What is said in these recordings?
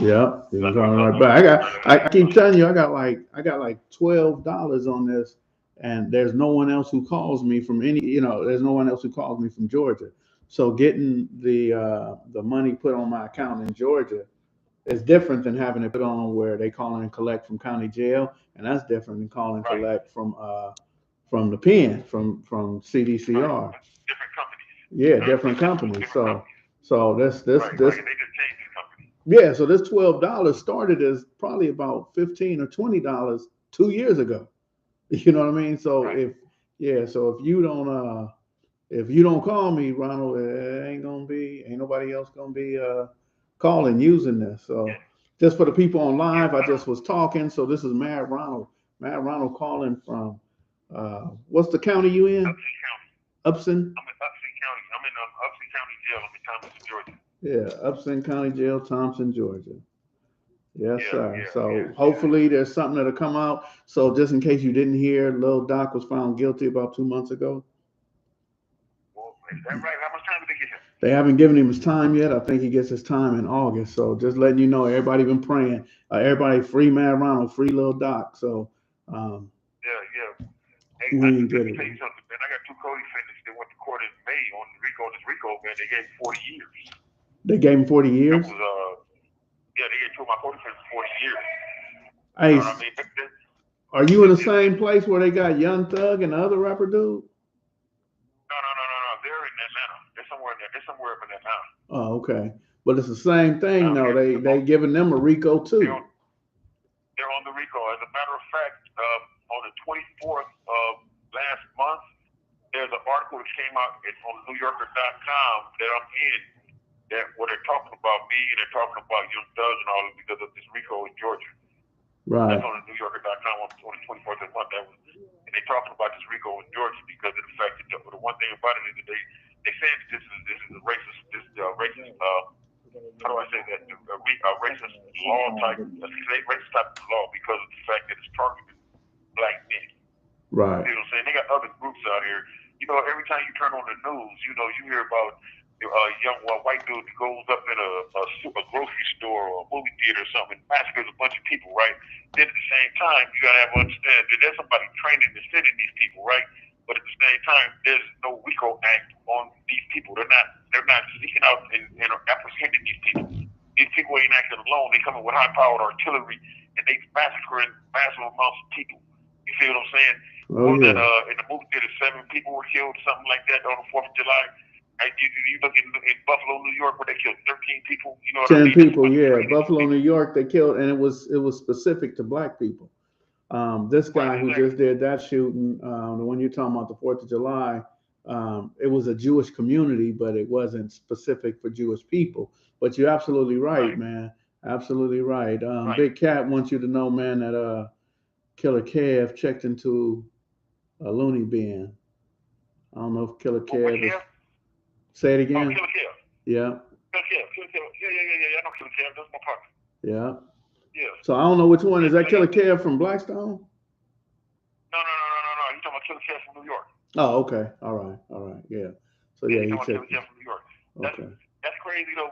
Yeah, he was That's what's calling up right with back. him. I keep telling you, I got like $12 on this, and there's no one else who calls me from there's no one else who calls me from Georgia. So getting the money put on my account in Georgia is different than having it put on where they call and collect from county jail, and that's different than call and Right, collect from the pen from right. CDCR. Different companies. Yeah, I different understand that. Two companies. different So companies. so this this Right, right. this And they just changed the company. yeah, so this $12 started as probably about $15 or $20 2 years ago. You know what I mean? So Right. if you don't call me, Ronald, ain't nobody else gonna be calling using this. So Yeah. just for the people on Yeah. live, I I just don't. was talking. So this is Mad Ronald. Mad Ronald calling from what's the county you in? Upson County. Upson? I'm in Upson County. I'm in Upson County Jail. I'm in Thomaston, Georgia. Yeah, Upson County Jail, Thompson, Georgia. Yes, Yeah, sir. yeah, yeah, So yeah. hopefully there's something that'll come out. So just in case you didn't hear, Lil Doc was found guilty about 2 months ago. Well, is that right? How much time did they get him? They haven't given him his time yet. I think he gets his time in August. So just letting you know, everybody been praying. Everybody free Mad Ronald, free Lil Doc. So um, Yeah, yeah. Hey, we ain't let get me it. tell you something, man. I got two co-defendants that went to court in May on RICO. This RICO, man, they gave 40 years. They gave him 40 That years. was yeah, they gave two of my co-defendants 40 years. You Hey, know what I mean? are you in the It's same place where they got Young Thug and the other rapper dude? no, no, no, no, no. They're in Atlanta. They're somewhere in there. They're somewhere up in Atlanta. Oh, okay. But it's the same thing, Down though. here, They giving them a Rico they're too. on, they're on the RICO. As a matter of fact, on the 24th of last month, there's an article that came out on NewYorker.com that I'm in that where they're talking about me and they're talking about Young Thug and all that because of this RICO in Georgia. That's Right. on the NewYorker.com on the 24th of the month. And they're talking about this RICO in Georgia because of the fact that the one thing about it is that they say that this is a racist racist how do I say that racist law type a racist type of law because of the fact that it's targeting black men. Right. You know what I'm saying? They got other groups out here. You know, every time you turn on the news, you hear about a young white dude that goes up in a grocery store or a movie theater or something and massacres a bunch of people, right? Then at the same time, you gotta have to understand that there's somebody training and sending these people, right? But at the same time, there's no RICO Act on these people. They're not seeking out and apprehending these people. These people ain't acting alone. They coming with high powered artillery and they massacring massive amounts of people. You see what I'm saying? Oh What was that? yeah. In the movie theater, 7 people were killed, something like that, on the 4th of July. And you look in Buffalo, New York, where they killed 13 people. You know what I 10 mean? That's people, somebody yeah. training these Buffalo, New people. York, they killed, and it was specific to black people. This Right, guy who just exactly. did that shooting, the one you're talking about, the 4th of July, it was a Jewish community, but it wasn't specific for Jewish people. But you're absolutely right, Right, man. Absolutely right. right. Big Cat wants you to know, man, that Killer Kev checked into a loony bin. I don't know if Killer Well, which Kev is. Kev? Say it Oh, again. Killer Kev. Yeah, Killer Kev. Killer Kev. Yeah, yeah, yeah, yeah. I know Killer Kev. That's my partner. yeah. Yeah. So I don't know which one is Yeah, that. yeah, Killer yeah. Kev from Blackstone. No, no, no, no, no, no. You talking about Killer Kev from New York? Oh, okay. All right. All right. Yeah. So Yeah, yeah, you he talking about checked. Killer Kev from New York? That's Okay. that's crazy though.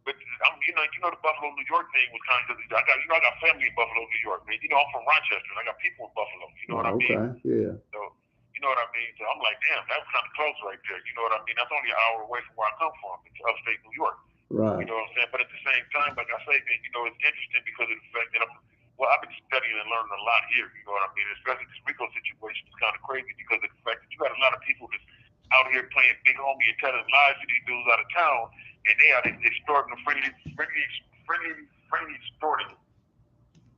But you know the Buffalo, New York thing was kind of. I got family in Buffalo, New York, man. You know, I'm from Rochester. And I got people in Buffalo. You know what I Oh, mean? okay. Yeah. So, you know what I mean? So I'm like, damn, that was kind of close right there. You know what I mean? That's only an hour away from where I come from. It's upstate New York. You Right. know what I'm saying? But at the same time, like I say, man, it's interesting because of the fact that I've been studying and learning a lot here. You know what I mean? Especially this RICO situation is kind of crazy because of the fact that you got a lot of people that's out here playing big homie and telling lies to these dudes out of town, and they are extorting the friendly extorting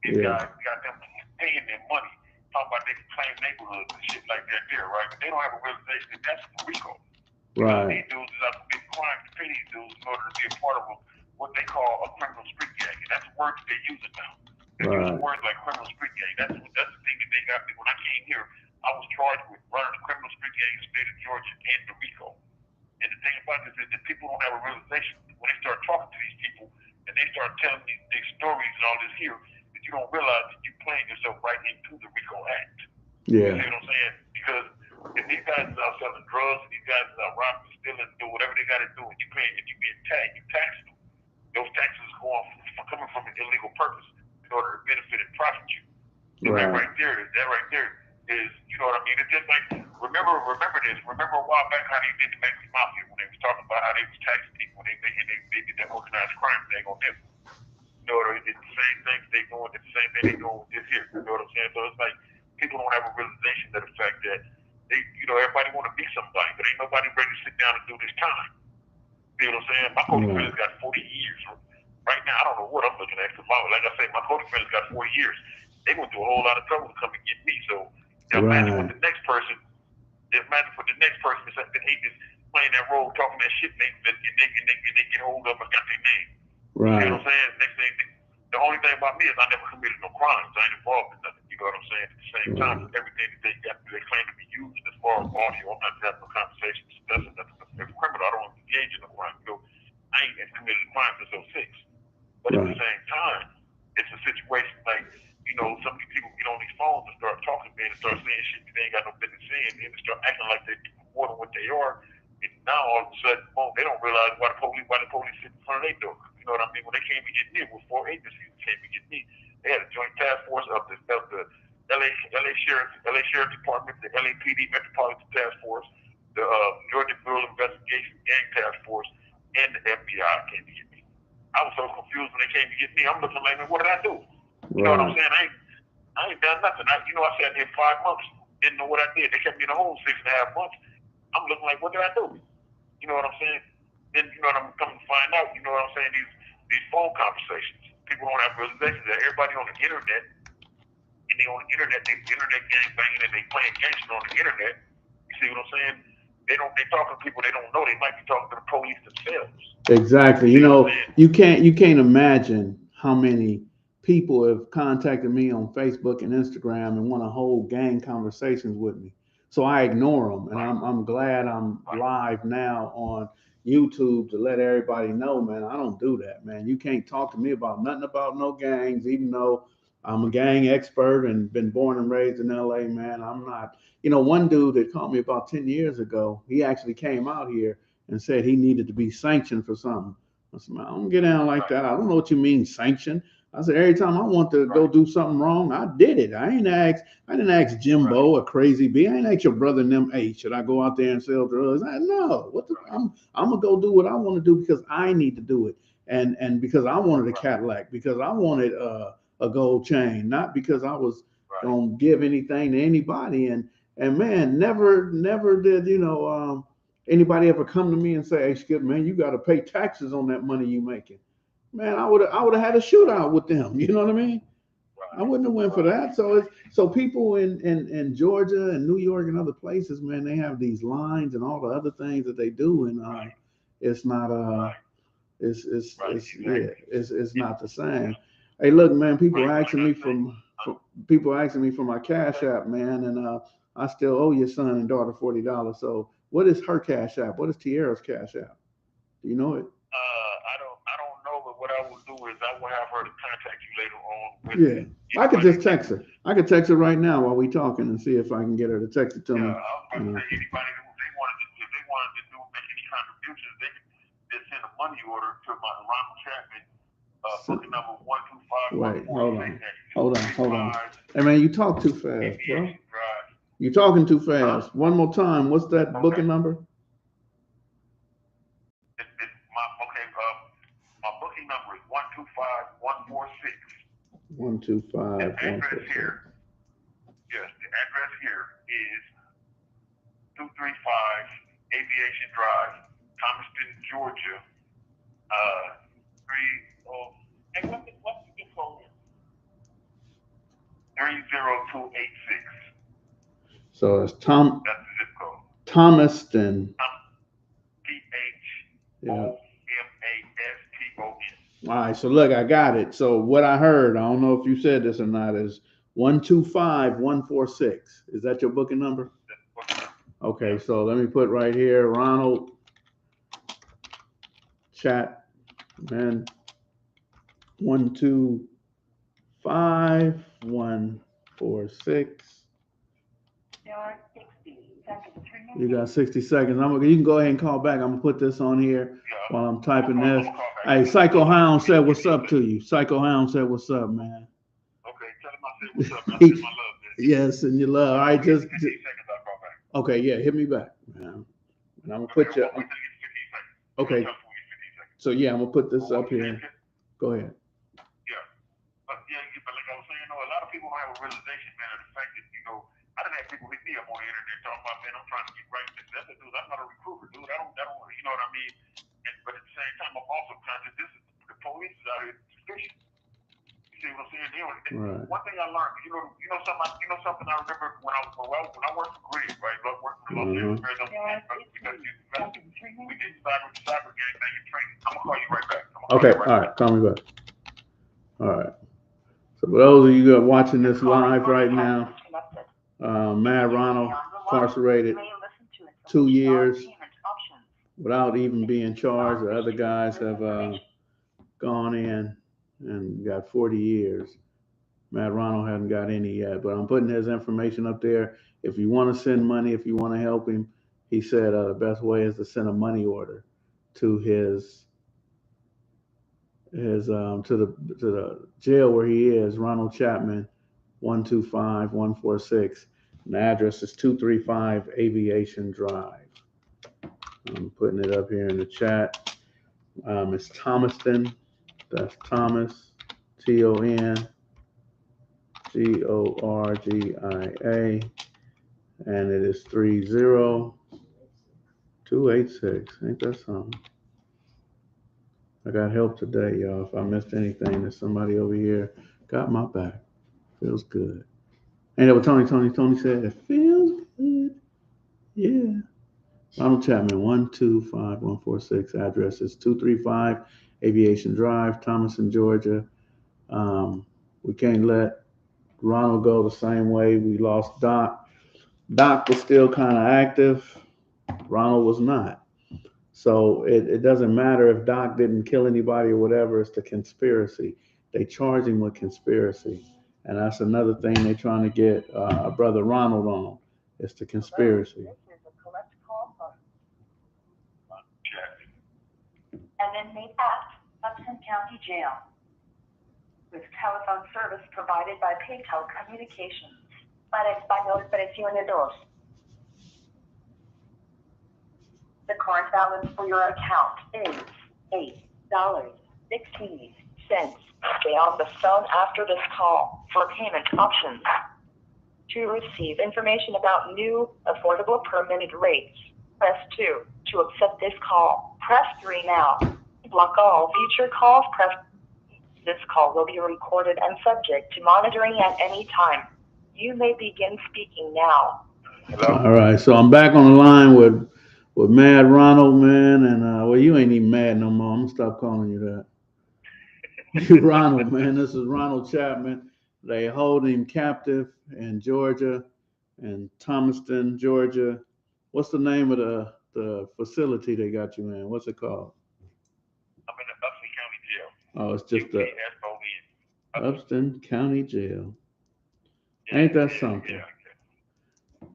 these Yeah. guys, got them paying their money, talking about they can claim neighborhoods and shit like that there, right? But they don't have a realization that that's RICO. Because Right. these dudes is out committing crimes to pay these dudes in order to be a part of what they call a criminal street gang. And that's the word that they're using now. They're using Right. words like criminal street gang. That's the thing that they got me when I came here. I was charged with running a criminal street gang in the state of Georgia and the RICO. And the thing about this is that people don't have a realization when they start talking to these people and they start telling these stories and all this here that you don't realize that you're playing yourself right into the RICO Act. You Yeah. see what I'm saying? Because if these guys is out selling drugs, and these guys is out robbing, stealing, do whatever they got to do, and you being taxed, you tax them. Those taxes is going coming from purpose in order to benefit and profit you. So that right there is, you know what I mean? It's just like, remember this. Remember a while back how they did the Mexican Mafia when they was talking about how they was taxing people when they did that organized crime thing on them. You know, it's the same thing they doing, it's the same thing they doing with this here. You know what I'm saying? So it's like, people don't have a realization of the fact that they, you know, everybody want to be somebody, but ain't nobody ready to sit down and do this time. You know what I'm saying? My co-defendant's got 40 years. Right now, I don't know what I'm looking at. Cause like I say, my co-defendant's got 40 years. They went through a whole lot of trouble to come and get me. So imagine what the next person, that's playing that role, talking that shit, and they get hold of and got their name. You know what I'm saying? Next thing, the only thing about me is I never committed no crimes. I ain't involved in nothing. You know what I'm saying? At the same time, everything that they claim to be using as far as audio, I'm not having no conversations. That's a criminal. I don't engage in no crime. You know, I ain't committed a crime since 06. But at the same time, it's a situation like, you know, some of these people get on these phones and start talking, man, and start saying shit that they ain't got no business saying, and they start acting like they're more than what they are. And now all of a sudden, boom, they don't realize why the police sit in front of their door. You know what I mean? When they came to get me, it was 4 agencies that came to get me. They had a joint task force of the LA Sheriff Department, the LAPD Metropolitan Task Force, the Georgia Bureau of Investigation Gang Task Force, and the FBI came to get me. I was so confused when they came to get me. I'm looking like, man, what did I do? You know what I'm saying? I ain't done nothing. I sat there 5 months, didn't know what I did. They kept me in the hole 6.5 months. I'm looking like, what did I do? You know what I'm saying? Then, you know what I'm coming to find out, you know what I'm saying? These phone conversations. People don't have realization that everybody on the internet, and they on the internet, they internet gang banging and they playing gangster on the internet. You see what I'm saying? They talking to people they don't know. They might be talking to the police themselves. Exactly. You know, you can't imagine how many people have contacted me on Facebook and Instagram and want to hold gang conversations with me. So I ignore them, and I'm glad I'm live now on YouTube to let everybody know, man, I don't do that, man. You can't talk to me about nothing about no gangs, even though I'm a gang expert and been born and raised in LA, man. I'm not, you know, one dude that called me about 10 years ago, he actually came out here and said he needed to be sanctioned for something. I said, man, I don't get down like that. I don't know what you mean sanctioned. I said, every time I want to go do something wrong, I did it. I didn't ask Jimbo or Crazy B. I ain't ask your brother and them, hey, should I go out there and sell drugs? No. I'm gonna go do what I want to do because I need to do it. And because I wanted a Cadillac, because I wanted a gold chain, not because I was gonna give anything to anybody. And man, never did, you know, anybody ever come to me and say, hey, Skipp, man, you got to pay taxes on that money you making. Man, I would have had a shootout with them. You know what I mean? I wouldn't have went for that. So people in Georgia and New York and other places, man, they have these lines and all the other things that they do, and it's not it's not the same. Hey, look, man, people asking me for my Cash App, man, and I still owe your son and daughter $40. So what is her Cash App? What is Tierra's Cash App? Do you know it? I don't know, but what I will do is I will have her to contact you later on. I could just text her. I could text her right now while we talking and see if I can get her to text it to me. I was about to say, anybody if they wanted to make any contributions, they could just send a money order to my Ronald Chatman, booking number 125. Wait, hold on. Hey man, you talk too fast, bro. You talking too fast. One more time. What's that booking number? My booking number is 125146. 125. The address here. Yes, the address here is 235 Aviation Drive, Thomaston, Georgia. What's the zip code? 30286. So it's That's the zip code. Thomaston. THOMASTON. All right, so look, I got it. So what I heard, I don't know if you said this or not, is 125146. Is that your booking number? Okay, so let me put right here, Ronald Chatman 125146. You got 60 seconds. You can go ahead and call back. I'm gonna put this on here while I'm typing this. Hey, Psycho Hound said what's up to you. Psycho Hound said what's up, man. Okay, tell him I said what's up. I send my love, man. Yes, and your love. All right, just 15 seconds, I'll call back. okay, yeah, hit me back, man. And I'm gonna put you. Okay. So yeah, I'm gonna put this up here. Go ahead. Yeah, but like I was saying, a lot of people don't have a realization, man, of the fact that I done had people hit me up on the internet talking about, man, I'm trying to get right. That's dude. I'm not a recruiter, dude. I don't. You know what I mean? But at the same time, I'm also conscious. The police is out here fishing. You see what I'm saying? Right. One thing I learned, something I remember when I worked for Grid, right? I worked for Los Angeles because we did cyber gang thing and training. I'm gonna call you right back. Okay. All right. Call me back. All right. So for those of you who are watching this live right now, Mad Ronald incarcerated 2 years without even being charged. The other guys have gone in and got 40 years. Mad Ronald hasn't got any yet, but I'm putting his information up there. If you want to send money, if you want to help him, he said the best way is to send a money order to the jail where he is, Ronald Chatman, 125146. And the address is 235 Aviation Drive. I'm putting it up here in the chat. It's Thomaston. That's Thomas, TOMASGORGIA, and it is 30286. Ain't that something? I got help today, y'all. If I missed anything, there's somebody over here got my back. Feels good. Ain't that what Tony said? It feels good. Yeah. Ronald Chatman, 125146. Address is 235 Aviation Drive, Thomaston, Georgia. We can't let Ronald go the same way we lost Doc. Doc was still kind of active. Ronald was not. So it doesn't matter if Doc didn't kill anybody or whatever. It's the conspiracy. They charge him with conspiracy. And that's another thing they're trying to get Brother Ronald on. It's the conspiracy. An inmate at Townsend County Jail with telephone service provided by PayTel Communications. Para español, presione 2. The current balance for your account is $8.16. Stay on the phone after this call for payment options. To receive information about new, affordable per-minute rates, press 2. To accept this call, press 3 now. Block all future calls, press. This call will be recorded and subject to monitoring at any time. You may begin speaking now. Hello? All right, so I'm back on the line with Mad Ronald, man, and well, you ain't even mad no more. I'm gonna stop calling you that. You Ronald, man. This is Ronald Chatman. They hold him captive in Georgia, in Thomaston, Georgia. What's the name of the facility they got you in? What's it called? I'm in the Upton County Jail. Oh, it's just the Upton County Jail. Yeah, Ain't that something? Yeah.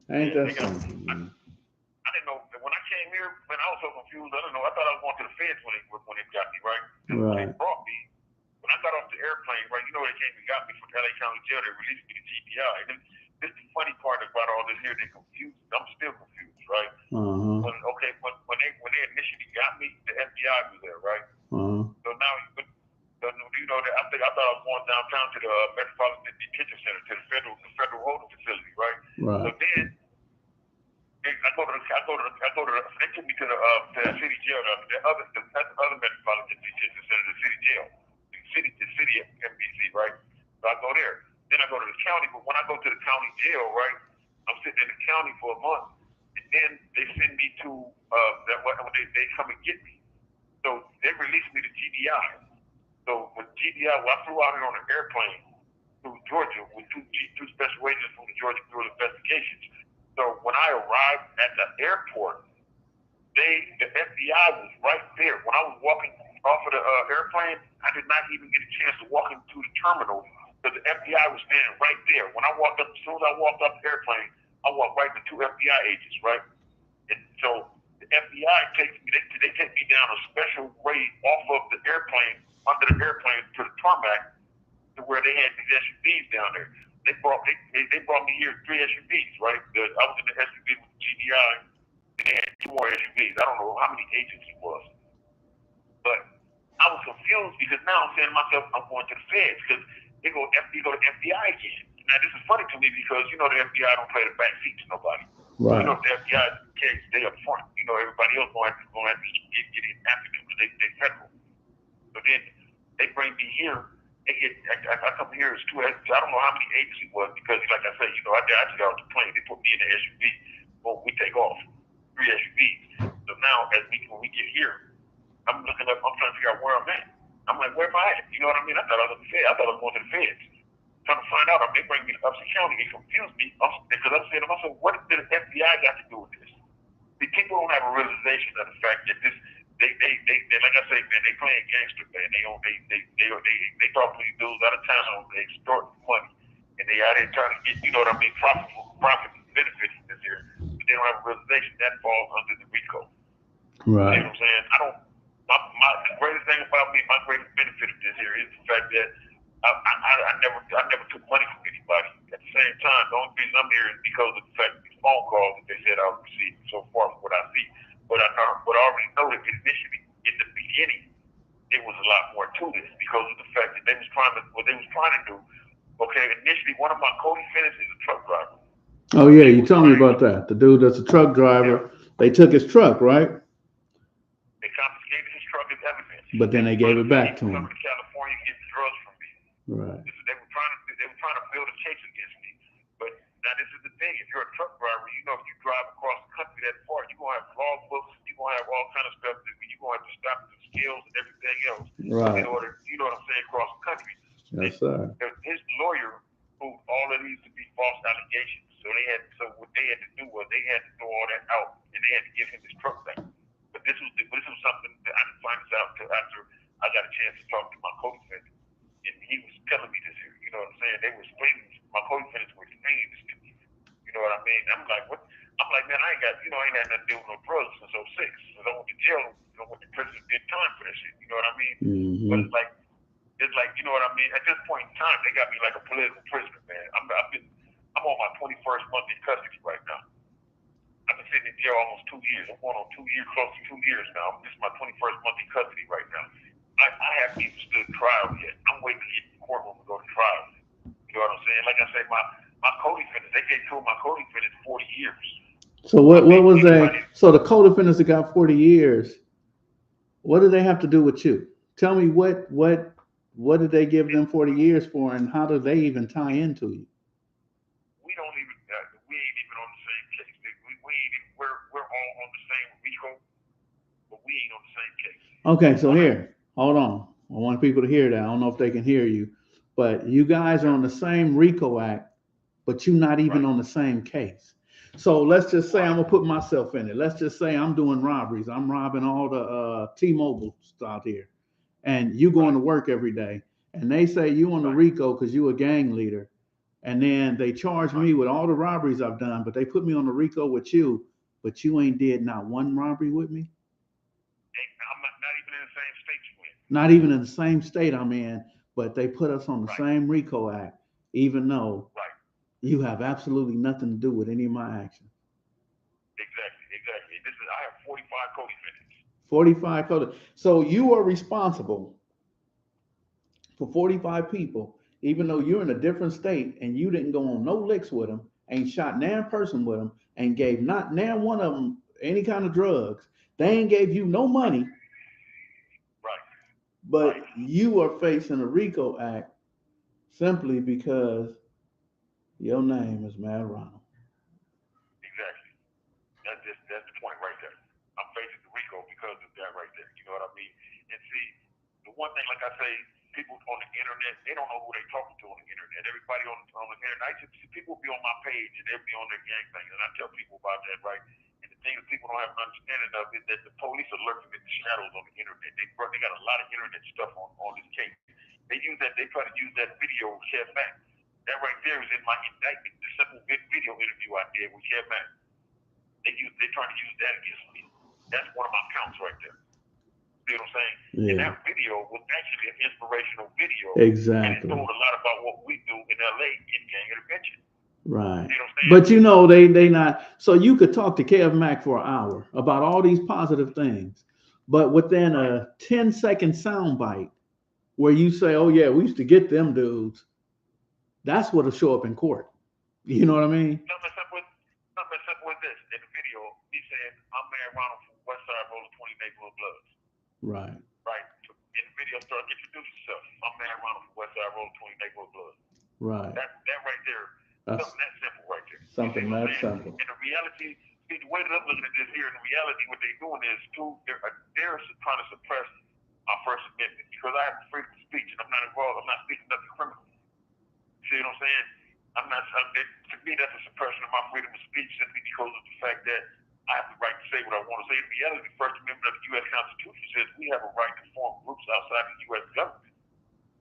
Ain't that something? Man? I didn't know when I came here, man. I was so confused. I don't know. I thought I was going to the feds when they got me, right? Right. When they brought me, when I got off the airplane, right? They came and got me from LA County Jail. They released me to GBI. And this is the funny part about all this here. They confused. I'm still confused, right? Uh-huh. When they initially got me, the FBI was there, right? Uh-huh. So now, I thought I was going downtown to the Metropolitan Detention Center, to the federal holding facility, right? Right. So then they took me to the city jail, the other Metropolitan Detention Center, the city jail, the city MBC, right? So I go there. Then I go to the county, but when I go to the county jail, right, I'm sitting in the county for a month, and then they send me to they come and get me. So they released me to GDI. So with GDI, I flew out here on an airplane through Georgia with two special agents from the Georgia Bureau of Investigations. So when I arrived at the airport, the FBI was right there. When I was walking off of the airplane, I did not even get a chance to walk into the terminal because the FBI was standing right there. When I walked up, as soon as I walked off the airplane, I walk right into 2 FBI agents, right? And so the FBI takes me, they take me down a special way off of the airplane, under the airplane to the tarmac, to where they had these SUVs down there. They brought me here 3 SUVs, right? I was in the SUV with the GDI, and they had 2 more SUVs. I don't know how many agents it was, but I was confused because now I'm saying to myself, I'm going to the feds because they go to FBI again. Now this is funny to me because you know the FBI don't play the back seat to nobody. Right. You know the FBI case, they up front. You know everybody else going to have to get in after them because they federal. So then they bring me here. I come here as 2. I don't know how many agents it was because, like I said, you know, I just got off the plane. They put me in the SUV. Well, we take off 3 SUVs. So now, when we get here, I'm looking up. I'm trying to figure out where I'm at. I'm like, where am I at? You know what I mean? I thought I was at the Fed. I thought I was going to the feds. Trying to find out. They bring me to Upson County. They confuse me because I'm saying to myself, what did the FBI got to do with this? The people don't have a realization of the fact that this. They like I say, man, they playing gangster, man. They talk to these dudes out of town, they extort money, and they out here trying to get, you know what I mean, profit and benefit from this here. But they don't have a realization that falls under the RICO. Right. You know what I'm saying? The greatest thing about me, my greatest benefit of this here is the fact that I never took money from anybody. At the same time, the only reason I'm here is because of the fact that these phone calls that they said I was receiving so far from what I see. But I already know that initially, in the beginning, it was a lot more to this because of the fact that what they was trying to do. Okay, initially, one of my co-defendants is a truck driver. Oh yeah, you told me about that. The dude that's a truck driver. Yeah. They took his truck, right? They confiscated his truck as evidence. But then they gave it back to him. Coming to California getting drugs from me. Right. They were trying to build a case against me. But now this is the thing: if you're a truck driver, you know if you drive across the country that far, you're gonna have law books, you're gonna have all kind of stuff that you're gonna have to stop the scales and everything else. Right. In order, you know what I'm saying, across the country. Yes, sir. His lawyer proved all of these to be false allegations. So what they had to do was they had to throw all that out and they had to give him his truck back. But this was something that I didn't find this out until after I got a chance to talk to my co-defendant. And he was telling me this here, you know what I'm saying? They were explaining, my co-defendants were explaining this to me. You know what I mean? I'm like, what? I'm like, man, I ain't had nothing to do with no drugs since 06. Since I went to jail, I went to prison, did time for that shit. You know what I mean? Mm-hmm. But it's like, you know what I mean? At this point in time, they got me like a political prisoner, man. I'm on my 21st month in custody right now. I've been sitting in jail almost 2 years. I'm going on 2 years, close to 2 years now. This is my 21st month in custody right now. I haven't even stood trial yet. I'm waiting to get in the courtroom to go to trial. You know what I'm saying? Like I say, my co-defendants, they gave 2 of my co-defendants 40 years. So what was that? So the co-defendants that got 40 years, what do they have to do with you? Tell me what did they give them 40 years for, and how do they even tie into you? We ain't even on the same case. We're all on the same RICO, but we ain't on the same case. Okay, so here, hold on. I want people to hear that. I don't know if they can hear you, but you guys are on the same RICO Act, but you're not even on the same case. So let's just say I'm gonna put myself in it. Let's just say I'm doing robberies. I'm robbing all the T-Mobile out here, and you going to work every day, and they say you on the RICO because you a gang leader, and then they charge me with all the robberies I've done, but they put me on the RICO with you, but you ain't did not one robbery with me. I'm not even in the same state you in. Not even in the same state I'm in, but they put us on the same RICO Act, even though you have absolutely nothing to do with any of my actions. Exactly. I have 45 co-defendants. 45 co-defendants. So you are responsible for 45 people, even though you're in a different state and you didn't go on no licks with them, ain't shot nan person with them, and gave not nan one of them any kind of drugs. They ain't gave you no money. But you are facing a RICO Act simply because your name is Mad Ronald. Exactly. That's the point right there. I'm facing the RICO because of that right there. You know what I mean? And see, the one thing, like I say, people on the internet, they don't know who they're talking to on the internet. Everybody on the internet, I just see people be on my page and they'll be on their gang thing, and I tell people about that, right? And the thing that people don't have an understanding of is that the police are lurking in the shadows on the internet. They got a lot of internet stuff on this case. They try to use that video shed back. That right there is in my indictment. The simple video interview I did with Chatman. They're trying to use that against me. That's one of my counts right there. See what I'm saying? Yeah. And that video was actually an inspirational video. Exactly. And it told a lot about what we do in LA in gang intervention. Right. See what I'm saying? But you know, they not, so you could talk to Kev Mack for an hour about all these positive things, but within a 10-second soundbite where you say, oh yeah, we used to get them dudes, that's what'll show up in court. You know what I mean? Something as simple as this. In the video, he said, I'm Mad Ronald from Westside Roller 20 Neighborhood Bloods. Right. Right. In the video, start introduce yourself. I'm Mad Ronald from Westside Roller 20 Neighborhood Bloods. Right. That right there, That's something that simple right there. something that simple. In the reality, see, the way that I'm looking at this here, in the reality, what they're doing is they're trying to suppress my First Amendment because I have freedom of speech and I'm not involved. I'm not speaking nothing criminal. See what I'm saying? To me, that's a suppression of my freedom of speech simply because of the fact that I have the right to say what I want to say. In reality, the First Amendment of the U.S. Constitution says we have a right to form groups outside the U.S. government.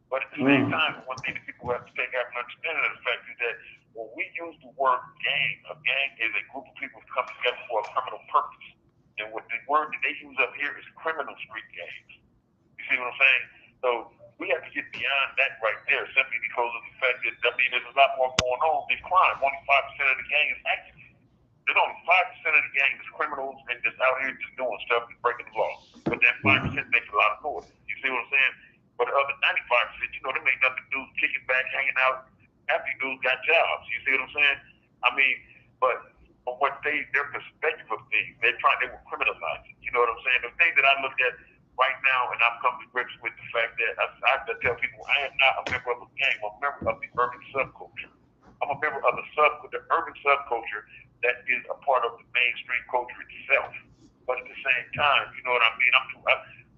But at the same time, one thing that people have to take out and understand of the fact is that when we use the word gang, a gang is a group of people who come together for a criminal purpose. And what the word that they use up here is criminal street gangs. You see what I'm saying? So we have to get beyond that right there simply because of the fact that, there's a lot more going on than crime. Only 5% of the gang is active. There's only 5% of the gang is criminals and just out here just doing stuff and breaking the law. But that 5% makes a lot of noise. You see what I'm saying? But the other 95%, they make nothing to do kicking back, hanging out. Half these dudes got jobs. You see what I'm saying? But from what their perspective of things, they were criminalized. You know what I'm saying? The thing that I look at right now, and I've come to grips with the fact that I have to tell people I am not a member of a gang. I'm a member of the urban subculture. I'm a member of the urban subculture that is a part of the mainstream culture itself. But at the same time, you know what I mean?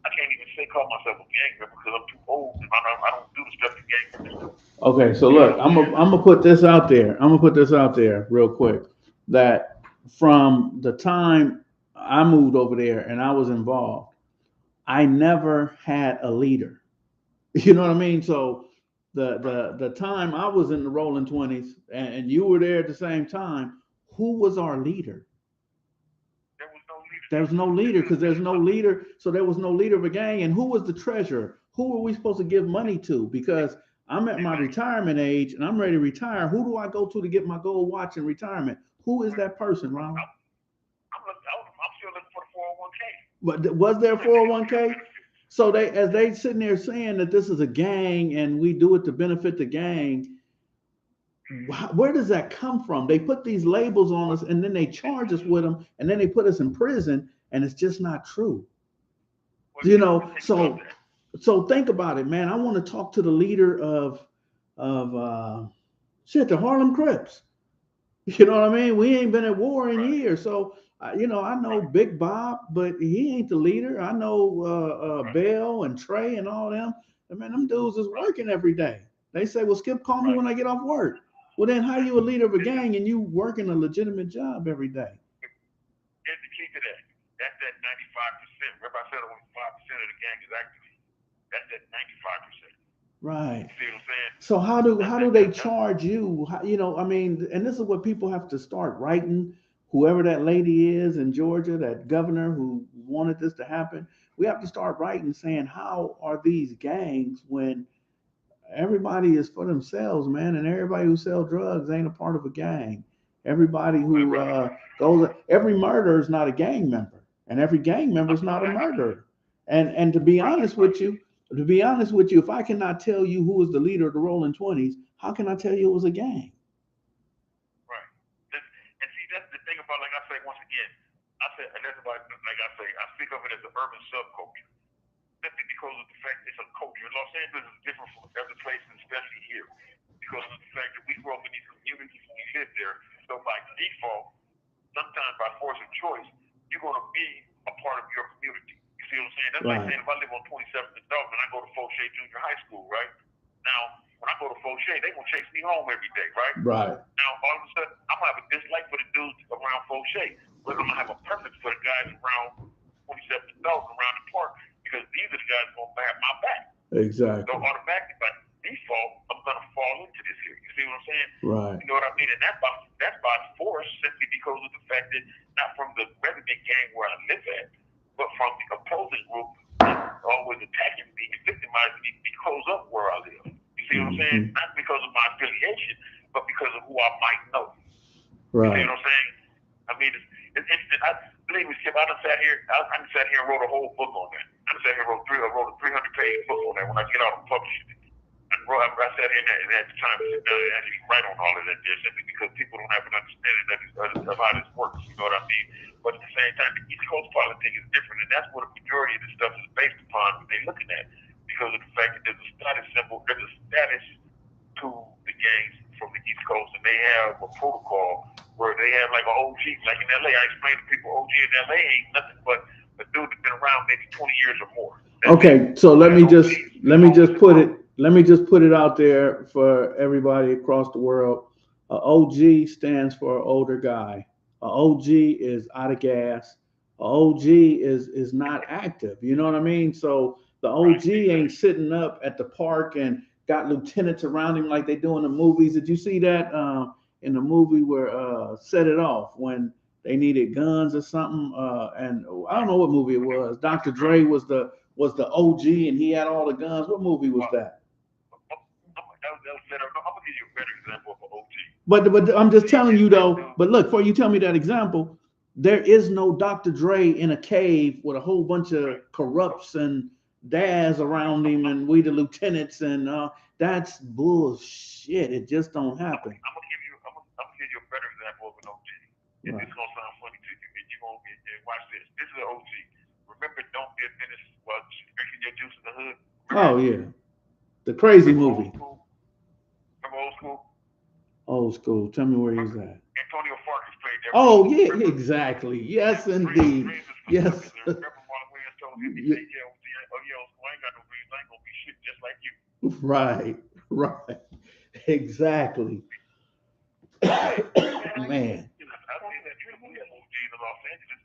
I can't even call myself a gang member because I'm too old and I don't do the stuff that gang members do. Okay, so look, I'm gonna put this out there. I'm gonna put this out there real quick. That from the time I moved over there and I was involved, I never had a leader. You know what I mean? So the time I was in the Rolling 20s and you were there at the same time, who was our leader? There was no leader because there's no leader. So there was no leader of a gang. And who was the treasurer? Who were we supposed to give money to? Because I'm at my retirement age and I'm ready to retire. Who do I go to get my gold watch in retirement? Who is that person, Ronald? I'm still looking for the 401k. But was there a 401k? So as they sitting there saying that this is a gang and we do it to benefit the gang, where does that come from? They put these labels on us and then they charge us with them and then they put us in prison and it's just not true. So think about it, man. I want to talk to the leader of the Harlem Crips. You know what I mean? We ain't been at war in years. So, I know Big Bob, but he ain't the leader. I know Bell and Trey and all them. I mean, them dudes is working every day. They say, well, Skipp, call me when I get off work. Well, then how you a leader of a gang and you working a legitimate job every day? Here's the key to that. That's that 95%. Remember I said only 5% of the gang is active. That's that 95%. Right. You see what I'm saying? So how do they charge you? And this is what people have to start writing. Whoever that lady is in Georgia, that governor who wanted this to happen, we have to start writing saying, how are these gangs when everybody is for themselves, man, and everybody who sells drugs ain't a part of a gang. Everybody who every murderer is not a gang member, and every gang member is not a murderer. And to be honest with you, if I cannot tell you who was the leader of the Rolling 20s, how can I tell you it was a gang? Right. And see, that's the thing about, like I say, once again, and that's why, like I say, I speak of it as the urban subculture. Simply because of the fact it's a culture. Los Angeles is different from other places, especially here, because of the fact that we grew up in these communities and we live there. So by default, sometimes by force of choice, you're going to be a part of your community. You see what I'm saying? That's like saying if I live on 27th and Dalton and I go to Fauché Junior High School, right? Now, when I go to Fauché, they're going to chase me home every day, right? Right. Now, all of a sudden, I'm going to have a dislike for the dudes around Fauché, but I'm going to have a preference for the guys around 27th and Dalton, around the park, because these are the guys going to have my back. Exactly. So automatically, by default, I'm going to fall into this here. You see what I'm Right. You know what I mean? And that's by force, simply because of the fact that not from the resident gang where I live at, but from the opposing group always attacking me and victimizing me because of where I live. You see what I'm saying? Not because of my affiliation, but because of who I might know. Right. You see what I'm saying? I mean, it's interesting. Believe me, Skipp, I done sat here and wrote a whole book on that. I done sat here and wrote a 300-page book on that when I get out and publish it. I sat here and at the time sit down and actually write on all of that there simply because people don't have an understanding of how this works. You know what I mean? But at the same time, the East Coast politics is different, and that's what a majority of this stuff is based upon what they're looking at because of the fact that there's a status symbol, there's a status to the gangs from the East Coast, and they have a protocol where they have like an OG, like in LA. I explain to people OG in LA ain't nothing but a dude that's been around maybe 20 years or more. Okay, so let me just put it out there for everybody across the world. OG stands for older guy. OG is out of gas. OG is not active. You know what I mean? So the OG ain't sitting up at the park and got lieutenants around him like they do in the movies. Did you see that in the movie where Set It Off when they needed guns or something? And I don't know what movie it was. Dr. Dre was the OG and he had all the guns. What movie was that? I'm gonna give you a better example of an OG. But I'm just telling you though. But look, before you tell me that example, there is no Dr. Dre in a cave with a whole bunch of corrupts and dads around him, and we the lieutenants, and that's bullshit. It just don't happen. I'm gonna give you a better example of an OG. And It's gonna sound funny to you, and you gonna watch this. This is an OG. Remember, Don't Be a Menace while drinking your juice in the hood. Oh yeah, the crazy movie. Remember Old School? Old School. Tell me where he's at. Antonio Farkas played that. Oh yeah, exactly. Yes, indeed. Yes. Remember Marlon Wayans told him, he said, yeah, I ain't got no dreams. I ain't gonna be shit just like you. Right. Exactly. Man. I've seen that dream movie of OGs in Los Angeles.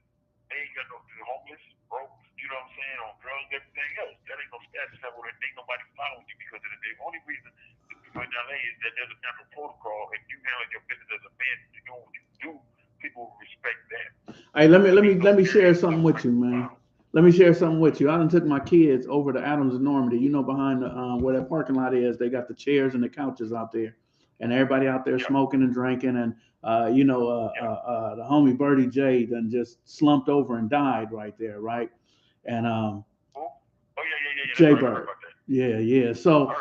They ain't got no homeless, broke, you know what I'm saying, on drugs, everything else. That ain't no status symbol. There ain't nobody following you because of it. The only reason in LA is that there's a natural protocol, and you handle your business as a man, you know what you do, people respect that. Hey, let me share something with you, man. Let me share something with you. I done took my kids over to Adams and Normandy. You know, behind the where that parking lot is, they got the chairs and the couches out there, and everybody out there smoking and drinking. And the homie Birdie J done just slumped over and died right there, right? And J Bird, yeah. So.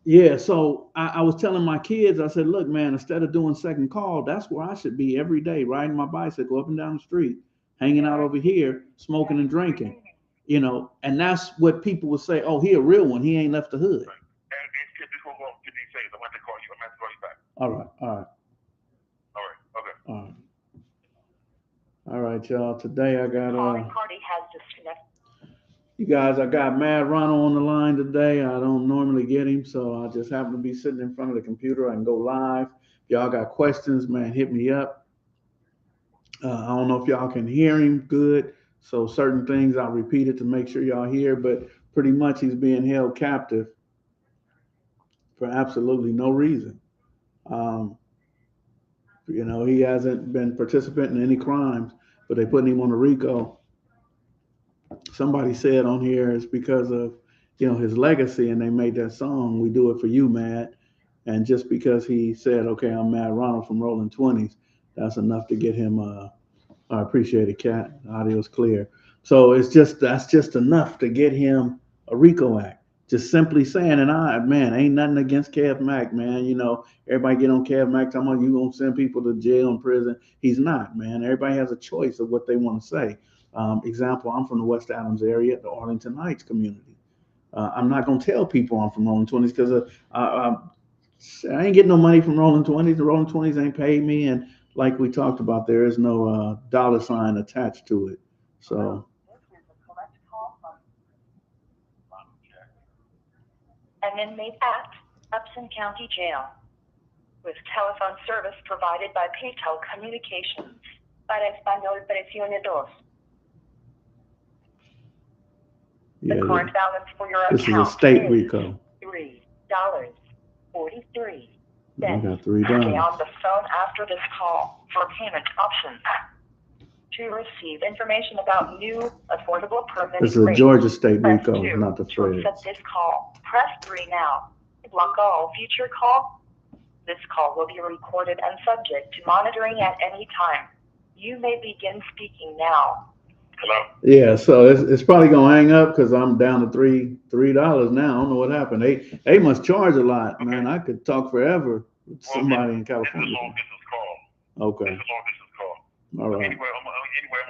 Yeah, so I was telling my kids, I said, look, man, instead of doing second call, that's where I should be every day, riding my bicycle up and down the street, hanging out over here, smoking and drinking, you know, and that's what people would say, oh, he a real one. He ain't left the hood. All right, y'all. Today I got party has disconnected. You guys, I got Mad Ronald on the line today. I don't normally get him, so I just happen to be sitting in front of the computer. I can go live. If y'all got questions, man, hit me up. I don't know if y'all can hear him good, so certain things I'll repeat it to make sure y'all hear, but pretty much he's being held captive for absolutely no reason. You know, he hasn't been participating in any crimes, but they putting him on a RICO. Somebody said on here it's because of, you know, his legacy, and they made that song, We Do It For You, Mad. And just because he said, okay, I'm Mad Ronald from Rolling 20s, that's enough to get him, I appreciate it, Cat. The audio's clear. So that's just enough to get him a RICO Act. Just simply saying, and ain't nothing against Kev Mack, man. You know, everybody get on Kev Mack talking about you gonna send people to jail and prison. He's not, man. Everybody has a choice of what they want to say. Example, I'm from the West Adams area, the Arlington Heights community. I'm not going to tell people I'm from Rolling 20s because I ain't getting no money from Rolling 20s. The Rolling 20s ain't paid me. And like we talked about, there is no dollar sign attached to it. So. An inmate at Upson County Jail with telephone service provided by PayTel Communications. Para español, presione 2. The current balance for your account is a state RICO. $3.43. I got $3. Stay on the phone after this call for payment options. To receive information about new affordable permitted This is a rates, Georgia State press RICO, 2. not the To feds. accept this call, press 3 now. To block all future calls. This call will be recorded and subject to monitoring at any time. You may begin speaking now. Hello? Yeah, so it's probably gonna hang up because I'm down to $3 now. I don't know what happened. They must charge a lot, man. I could talk forever with somebody in California. This is a long distance call. Okay. This is a long distance call. All right. Anyway, I'm gonna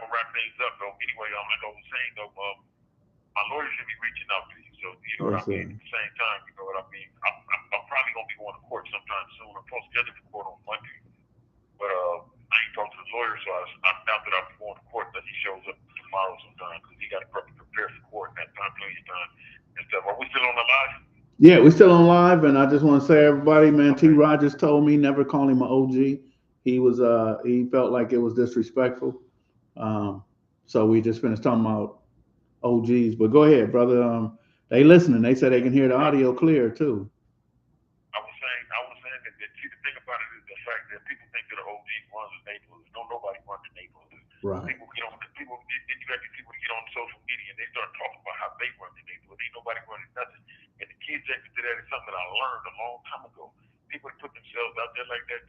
wrap things up though. Anyway, like I was saying though, my lawyer should be reaching out to you. So you know what I mean. At the same time, you know what I mean. I'm probably gonna be going to court sometime soon. I'm supposed to schedule for court on Monday, but I ain't talked to the lawyer, so I doubt that I'll be going to court unless he shows up tomorrow sometime because he got to prepare for court and that time, plenty of time and stuff. Are we still on the live? Yeah, we're still on live, and I just want to say, everybody, man, T. Rogers told me never call him an OG. He was he felt like it was disrespectful. So we just finished talking about OGs. But go ahead, brother. They listening. They said they can hear the audio clear too. I was saying that see, the thing about it is the fact that people think that the OG runs the neighborhoods. Don't nobody run the neighborhoods. Right. People get on then you got these people that get on social media and they start talking about how they run the neighborhood. Ain't nobody running nothing. And the kids that do that is something that I learned a long time ago. People that put themselves out there like that,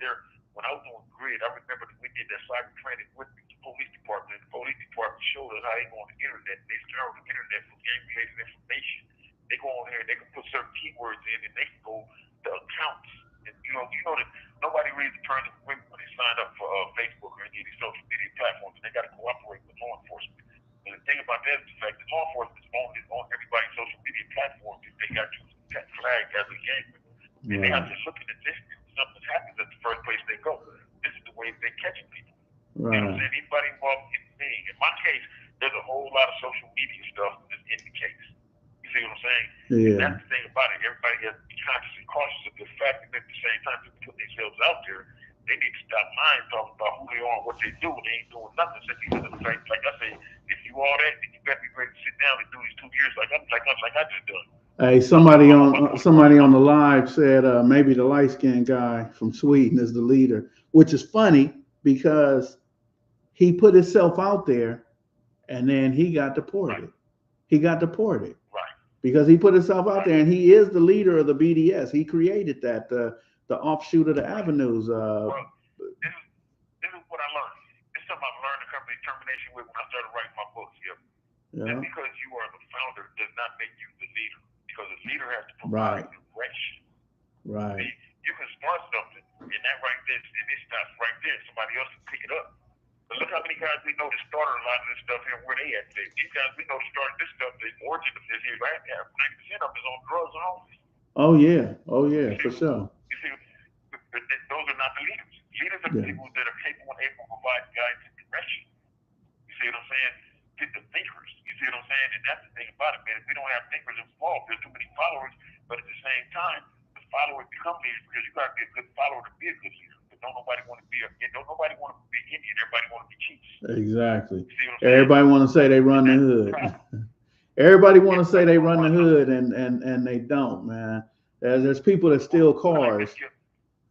when I was doing grid, I remember that we did that cyber training with the police department. And the police department showed us how they go on the internet. And they scour the internet for gang-related information. They go on here and they can put certain keywords in and they can go to accounts. And you know that nobody reads the terms of agreement when they sign up for Facebook or any of these social media platforms. And they got to cooperate with law enforcement. And the thing about that is the fact that law enforcement is on everybody's social media platforms if they got you flagged as a gang member. And they have to look at this. Something happens at the first place they go. This is the way they catch people. Right. You know what I'm saying? Anybody involved in my case, there's a whole lot of social media stuff that's in the case. You see what I'm saying? Yeah. And that's the thing about it. Everybody has to be conscious and cautious of the fact that at the same time people put themselves out there, they need to stop lying, talking about who they are and what they do, and they ain't doing nothing. So because of the fact, like I say, if you all that, then you better be ready to sit down and do these 2 years like I just done. Hey, somebody on the live said maybe the light-skinned guy from Sweden is the leader, which is funny because he put himself out there and then he got deported. Right. He got deported. Right. Because he put himself out there and he is the leader of the BDS. He created that, the offshoot of the Avenues. Well, this is what I learned. This is something I've learned to come to determination with when I started writing my books. Yeah. Just because you are the founder does not make you the leader. Because the leader has to provide direction. Right. See, you can start something, and that right there, and it stops right there. Somebody else can pick it up. But look how many guys we know that started a lot of this stuff here where they at today. These guys we know that started this stuff, the origin of this here, right? 90% of them is on drugs and homeless. Oh yeah, for sure. You see, those are not the leaders. Leaders are the people that are capable and able to provide guidance and direction. You see what I'm saying? Get the thinkers. You see what I'm saying? And that's the thing about it, man. If we don't have thinkers involved, there's too many followers. But at the same time, the followers become leaders because you got to be a good follower to be a good leader. But don't nobody want to be Indian. Everybody want to be chiefs. Exactly. Everybody want to say they run the hood. Everybody want to say they run the hood, and they don't, man. There's people that steal cars.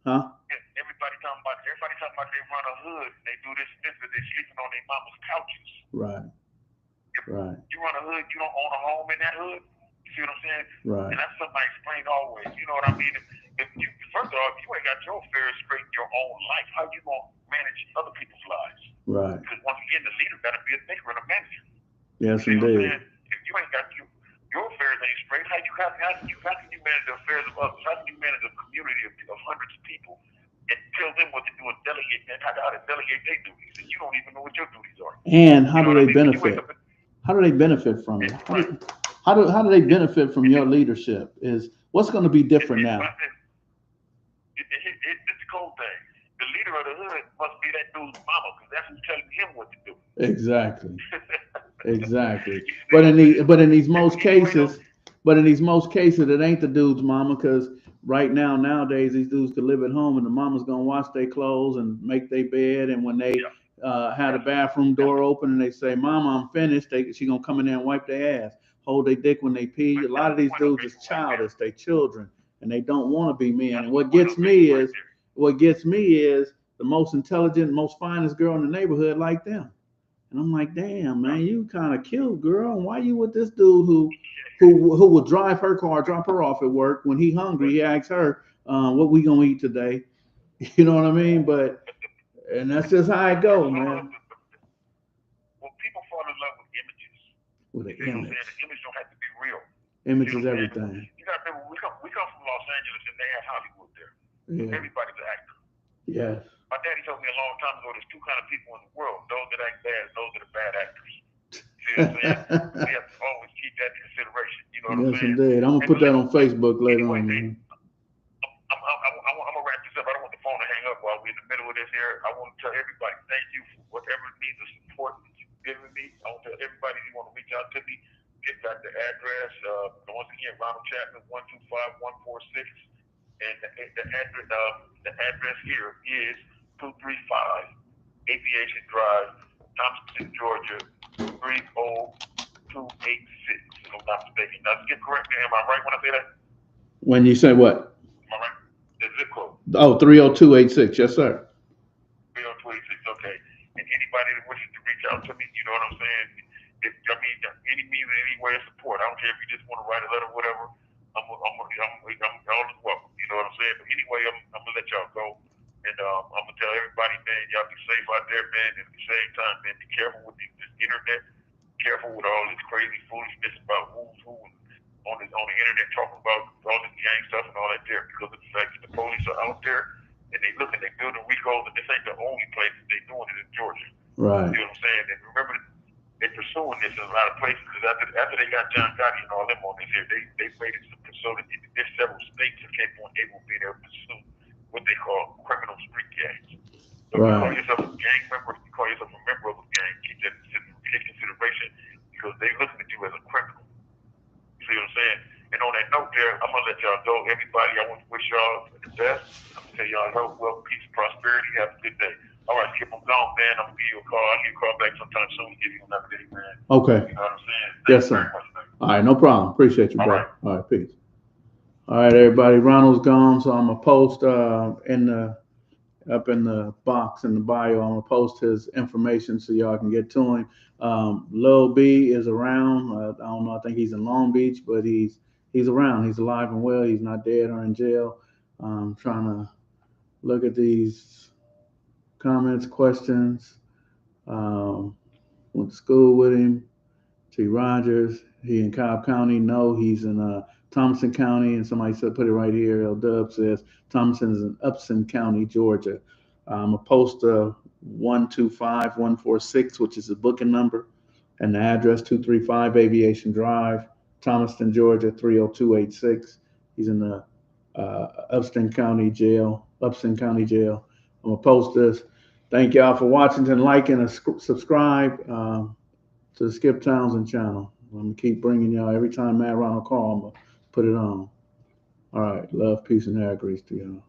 Huh? Everybody talking about they run a hood and they do this and this, but they're sleeping on their mama's couches. Right. Right. You run a hood, you don't own a home in that hood. You see what I'm saying? Right. And that's something I explain always. You know what I mean? If you, first off, if you ain't got your affairs straight in your own life, how you gonna manage other people's lives? Right. Because once again, the leader gotta be a thinker and a manager. Yes, indeed. If you ain't got your affairs ain't straight, how can you manage the affairs of others? How can you manage a community of hundreds of people and tell them what to do and delegate them how to delegate their duties? And you don't even know what your duties are. And how do they benefit? How do they benefit from it? How do they benefit from your leadership? Is what's going to be different now? It's the cold thing. The leader of the hood must be that dude's mama because that's who's telling him what to do. Exactly. Exactly. But in these most cases, it ain't the dude's mama because nowadays these dudes can live at home and the mama's gonna wash their clothes and make their bed, and when they had a bathroom door open and they say, "Mama, I'm finished," she gonna come in there and wipe their ass, hold their dick when they pee. A lot of these dudes is childish. They children. and they don't want to be men. And what gets me is the most intelligent, most finest girl in the neighborhood like them. And I'm like, damn, man, you kind of cute, girl. And why you with this dude who will drive her car, drop her off at work when he hungry? He asks her, what we gonna eat today? You know what I mean? And that's just how it goes, man. Well, people fall in love with images. With an image. image. The image don't have to be real. Image is everything. You gotta remember, we come from Los Angeles, and they have Hollywood there. Yeah. Everybody's an actor. Yes. My daddy told me a long time ago, there's two kind of people in the world: those that act bad, and those that are bad actors. See what I'm saying? We have to always keep that in consideration. You know what I'm saying? Yes, indeed. I'm gonna put that on Facebook later on, man. I'm gonna wrap this up. I don't want the phone to hang up while we're in the middle of this here. I want to tell everybody thank you for whatever means of support that you've given me. I want to tell everybody you want to reach out to me, get back the address. Once again, Ronald Chatman, 125146, and the address here is 235 Aviation Drive, Thomaston, Georgia, 30286. If I'm not mistaken. Now, get correct me. Am I right when I say that? When you say what? Am I right? The zip code. Oh, 30286. Yes, sir. 30286. Okay. And anybody that wishes to reach out to me, you know what I'm saying? Any means, any way of support. I don't care if you just want to write a letter, whatever. I'm always welcome. You know what I'm saying? But anyway, I'm gonna let y'all go. And I'm gonna tell everybody, man, y'all be safe out there, man. And at the same time, man, be careful with this internet. Careful with all this crazy foolishness about who's who on the internet talking about all this gang stuff and all that there. Because of the fact that the police are out there and they looking, they building RICOs, and this ain't the only place that they doing it in Georgia. Right. You know what I'm saying? And remember, they're pursuing this in a lot of places. Because after they got John Gotti and all them on this here, they made it so that there's several states that came on able to be able to pursue what they call criminal street gangs. So if you call yourself a gang member, if you call yourself a member of a gang, keep that in consideration because they looking at you as a criminal. You see what I'm saying? And on that note there, I'm going to let y'all go. Everybody, I want to wish y'all the best. I'm going to tell y'all health, wealth, peace, prosperity. Have a good day. All right, Skipp, I'm gone, man. I'm going to give you a call. I'll give you a call back sometime soon to give you an update, man. Okay. You know what I'm saying? Yes, sir. All right, no problem. Appreciate you, bro. All right, peace. All right, everybody. Ronald's gone, so I'm going to post up in the box in the bio. I'm gonna post his information so y'all can get to him. Lil B is around. I don't know. I think he's in Long Beach, but he's around. He's alive and well. He's not dead or in jail. I'm trying to look at these comments, questions. Went to school with him. T. Rogers. He in Cobb County. No, he's in Thomaston County, and somebody said put it right here. L Dub says Thomaston is in Upson County, Georgia. I'm gonna post 125146, which is the booking number, and the address 235 Aviation Drive, Thomaston, Georgia 30286. He's in the Upson County Jail. I'm gonna post this. Thank y'all for watching and liking and subscribe to the Skipp Townsend channel. I'm gonna keep bringing y'all every time Mad Ronald call. I'm gonna put it on. All right, love, peace, and hair grease to y'all.